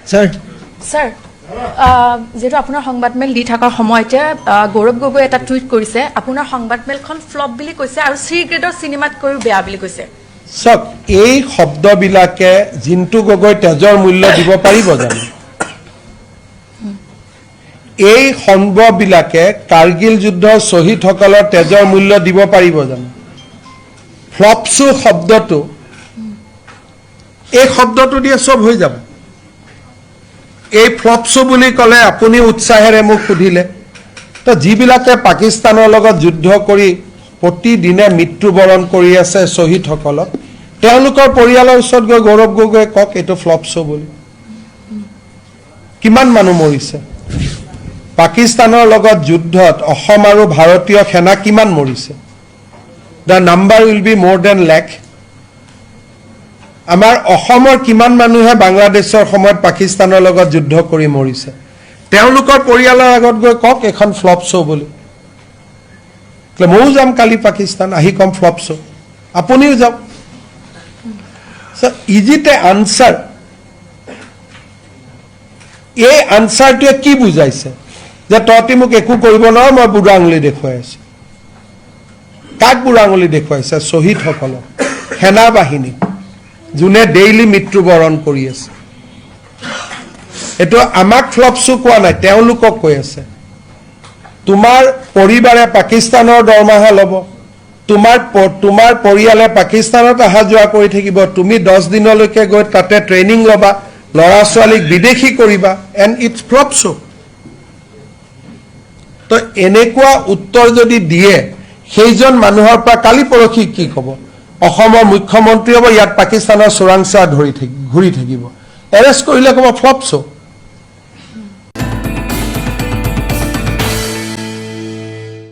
sir যেহেতু আপোনাৰ সংবাদমেল দি থকাৰ সময়তে গৌৰৱ গগৈ এটা টুইট কৰিছে আপোনাৰ সংবাদমেলখন ফ্লপ বুলি কৈছে আৰু চি গ্ৰেডৰ চিনেমাতকৈও বেয়া বুলি কৈছে চাওক এই শব্দবিলাকে জিন্তু গগৈ তেজৰ মূল্য দিব পাৰিব জানো এই সম্ভৱবিলাকে কাৰ্গিল যুদ্ধৰ শ্বহীদসকলৰ তেজৰ মূল্য দিব পাৰিব জানো ফ্লপছু শব্দটো এই শব্দটো দিয়ে সব হৈ যাব এই ফ্লপছু বুলি ক'লে আপুনি উৎসাহেৰে মোক সুধিলে তো যিবিলাকে পাকিস্তানৰ লগত যুদ্ধ কৰি প্ৰতিদিনে মৃত্যুবৰণ কৰি আছে শ্বহীদসকলক তেওঁলোকৰ পৰিয়ালৰ ওচৰত গৈ গৌৰৱ গগৈ কক এইটো ফ্লপছু বুলি কিমান মানুহ মৰিছে পাকিস্তানৰ লগত যুদ্ধত অসম আৰু ভাৰতীয় সেনা কিমান মৰিছে দ্য নাম্বাৰ উইল বি মোৰ দেন লাখ আমাৰ অসমৰ কিমান মানুহে বাংলাদেশৰ সময়ত পাকিস্তানৰ লগত যুদ্ধ কৰি মৰিছে তেওঁলোকৰ পৰিয়ালৰ আগত গৈ কক এখন ফ্লপ শ্ব' বুলি ময়ো যাম কালি পাকিস্তান আহি কম ফ্লপ শ্ব' আপুনিও যাওক ইজ ইট এ আনচাৰ এই আনচাৰটোৱে কি বুজাইছে যে তহঁতি মোক একো কৰিব নোৱাৰো মই বুঢ়া আঙুলি দেখুৱাই আছো কাক বুঢ়া আঙুলি দেখুৱাইছে শ্বহীদসকলক সেনা বাহিনী যোনে ডেইলি মৃত্যুবৰণ কৰি আছে এইটো আমাক ফ্লপছু কোৱা নাই তেওঁলোকক কৈ আছে তোমাৰ পৰিবাৰে পাকিস্তানৰ দৰমহা ল'ব তোমাৰ পৰিয়ালে পাকিস্তানত অহা যোৱা কৰি থাকিব তুমি 10 দিনলৈকে গৈ তাতে ট্ৰেইনিং ল'বা ল'ৰা ছোৱালীক বিদেশী কৰিবা এণ্ড ইটছ ফ্লপছু তো এনেকুৱা উত্তৰ যদি দিয়ে সেইজন মানুহৰ পৰা কালি পৰখি কি ক'ব অসমৰ মুখ্যমন্ত্ৰী হ'ব ইয়াত পাকিস্তানৰ চোৰাংচোৱা ঘূৰি থাকিব এৰেষ্ট কৰিলে ক'ব ফ্লপছু